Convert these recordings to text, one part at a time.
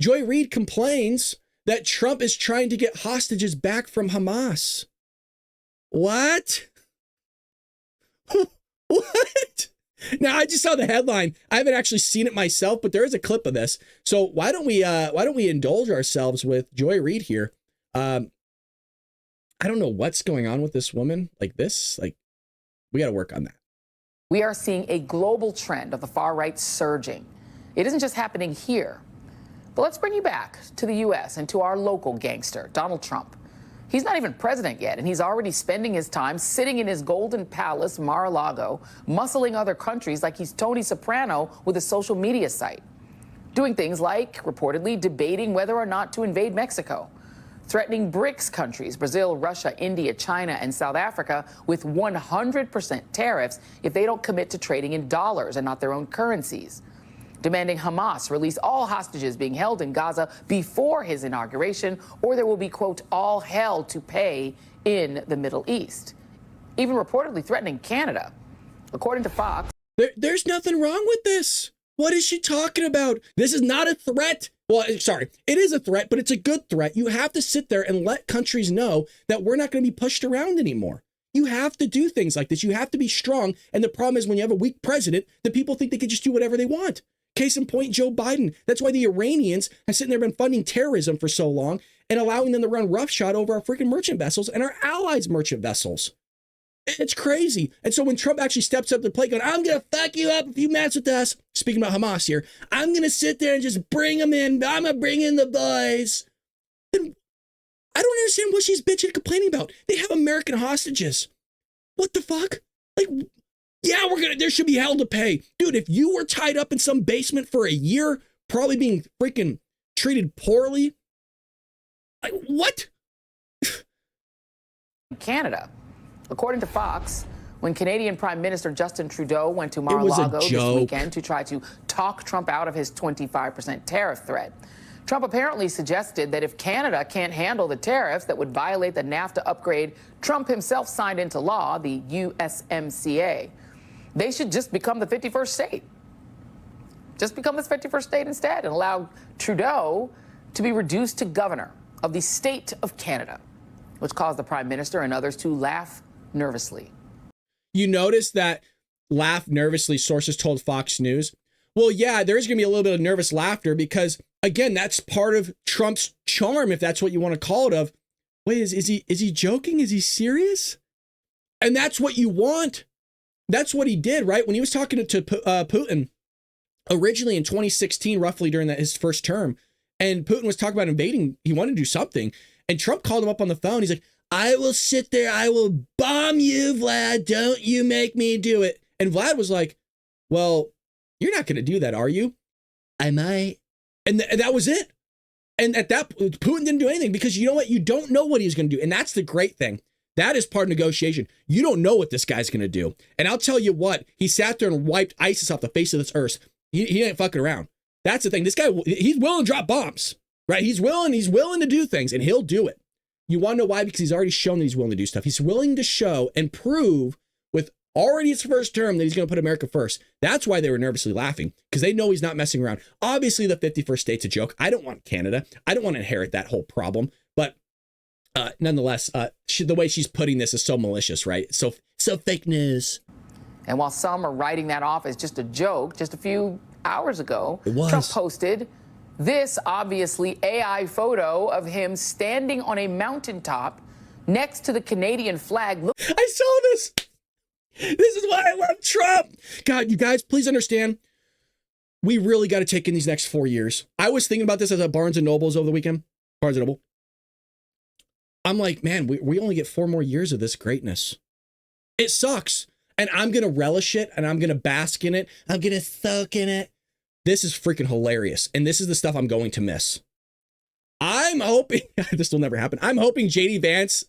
Joy Reid complains that Trump is trying to get hostages back from Hamas. What? What? Now, I just saw the headline. I haven't actually seen it myself, but there is a clip of this. So why don't we indulge ourselves with Joy Reid here? I don't know what's going on with this woman like this. Like, we got to work on that. We are seeing a global trend of the far right surging. It isn't just happening here. But let's bring you back to the U.S. and to our local gangster, Donald Trump. He's not even president yet, and he's already spending his time sitting in his golden palace, Mar-a-Lago, muscling other countries like he's Tony Soprano with a social media site. Doing things like, reportedly, debating whether or not to invade Mexico. Threatening BRICS countries, Brazil, Russia, India, China, and South Africa, with 100% tariffs if they don't commit to trading in dollars and not their own currencies. Demanding Hamas release all hostages being held in Gaza before his inauguration, or there will be, quote, all hell to pay in the Middle East. Even reportedly threatening Canada. According to Fox, there's nothing wrong with this. What is she talking about? This is not a threat. Well, sorry, it is a threat, but it's a good threat. You have to sit there and let countries know that we're not going to be pushed around anymore. You have to do things like this. You have to be strong. And the problem is when you have a weak president, the people think they can just do whatever they want. Case in point, Joe Biden. That's why the Iranians have sitting there been funding terrorism for so long and allowing them to run roughshod over our freaking merchant vessels and our allies' merchant vessels. It's crazy. And so when Trump actually steps up to the plate going, I'm going to fuck you up if you mess with us. Speaking about Hamas here, I'm going to sit there and just bring them in. I'm going to bring in the boys. And I don't understand what she's bitching and complaining about. They have American hostages. What the fuck? Like, yeah, there should be hell to pay. Dude, if you were tied up in some basement for a year, probably being freaking treated poorly, like, what? Canada. According to Fox, when Canadian Prime Minister Justin Trudeau went to Mar-a-Lago this weekend to try to talk Trump out of his 25% tariff threat, Trump apparently suggested that if Canada can't handle the tariffs that would violate the NAFTA upgrade Trump himself signed into law, the USMCA, they should just become the 51st state. Just become this 51st state instead and allow Trudeau to be reduced to governor of the state of Canada, which caused the prime minister and others to laugh nervously. You notice that laugh nervously, sources told Fox News. Well, yeah, there is going to be a little bit of nervous laughter because, again, that's part of Trump's charm, if that's what you want to call it, of, wait, is he joking? Is he serious? And that's what you want. That's what he did, right? When he was talking to Putin originally in 2016, roughly during his first term, and Putin was talking about invading, he wanted to do something. And Trump called him up on the phone. He's like, I will sit there. I will bomb you, Vlad. Don't you make me do it. And Vlad was like, well, you're not going to do that, are you? I might. And that was it. And at that point, Putin didn't do anything because you know what? You don't know what he's going to do. And that's the great thing. That is part of negotiation. You don't know what this guy's going to do. And I'll tell you what, he sat there and wiped ISIS off the face of this earth. He ain't fucking around. That's the thing. This guy, he's willing to drop bombs, right? He's willing to do things and he'll do it. You want to know why? Because he's already shown that he's willing to do stuff. He's willing to show and prove with already his first term that he's going to put America first. That's why they were nervously laughing, because they know he's not messing around. Obviously, the 51st state's a joke. I don't want Canada. I don't want to inherit that whole problem. But nonetheless, the way she's putting this is so malicious, right? So fake news. And while some are writing that off as just a joke, just a few hours ago, Trump posted this obviously AI photo of him standing on a mountaintop next to the Canadian flag. Look, I saw this. This is why I love Trump. God, you guys, please understand. We really got to take in these next 4 years. I was thinking about this as at Barnes & Noble's over the weekend. Barnes & Noble. I'm like, man, we only get 4 more years of this greatness. It sucks. And I'm going to relish it and I'm going to bask in it. I'm going to soak in it. This is freaking hilarious. And this is the stuff I'm going to miss. I'm hoping, this will never happen. I'm hoping JD Vance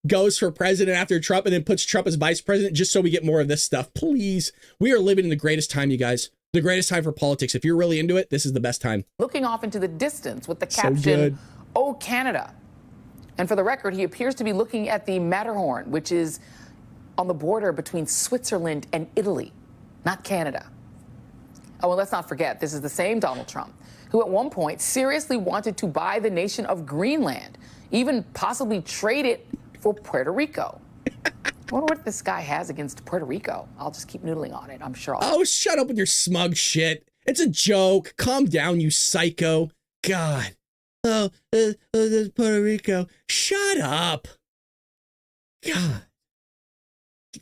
goes for president after Trump and then puts Trump as vice president just so we get more of this stuff. Please. We are living in the greatest time, you guys. The greatest time for politics. If you're really into it, this is the best time. Looking off into the distance with the caption, "Oh, Canada." And for the record, he appears to be looking at the Matterhorn, which is on the border between Switzerland and Italy, not Canada. Oh, and let's not forget, this is the same Donald Trump who at one point seriously wanted to buy the nation of Greenland, even possibly trade it for Puerto Rico. I wonder what this guy has against Puerto Rico. I'll just keep noodling on it. I'm sure Oh, shut up with your smug shit. It's a joke. Calm down, you psycho. God. Oh, Puerto Rico. Shut up. God.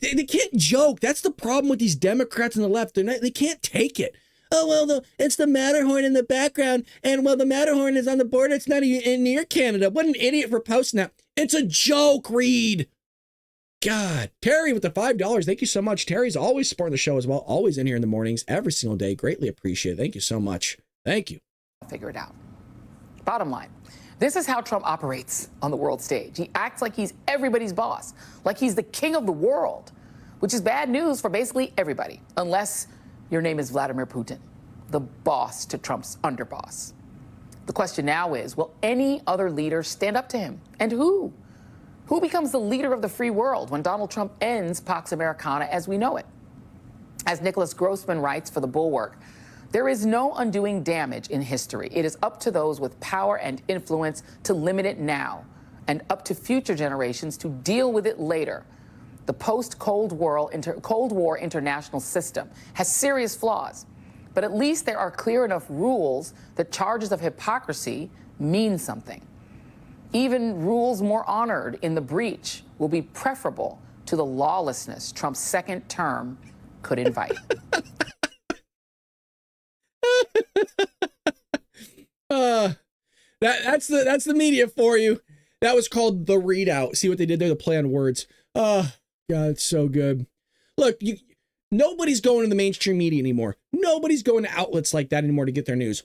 They can't joke. That's the problem with these Democrats on the left. They can't take it. Oh, well, it's the Matterhorn in the background. And, well, the Matterhorn is on the border. It's not even near Canada. What an idiot for posting that. It's a joke, Reid. God. Terry with the $5. Thank you so much. Terry's always supporting the show as well. Always in here in the mornings, every single day. Greatly appreciate it. Thank you so much. Thank you. Figure it out. Bottom line, this is how Trump operates on the world stage. He acts like he's everybody's boss, like he's the king of the world, which is bad news for basically everybody, unless your name is Vladimir Putin, the boss to Trump's underboss. The question now is, will any other leader stand up to him? And who? Who becomes the leader of the free world when Donald Trump ends Pax Americana as we know it? As Nicholas Grossman writes for The Bulwark, there is no undoing damage in history. It is up to those with power and influence to limit it now, and up to future generations to deal with it later. The post-Cold War international system has serious flaws, but at least there are clear enough rules that charges of hypocrisy mean something. Even rules more honored in the breach will be preferable to the lawlessness Trump's second term could invite. That's the media for you. That was called The Readout. See what they did there? The play on words. Oh, God, it's so good. Look, nobody's going to the mainstream media anymore. Nobody's going to outlets like that anymore to get their news.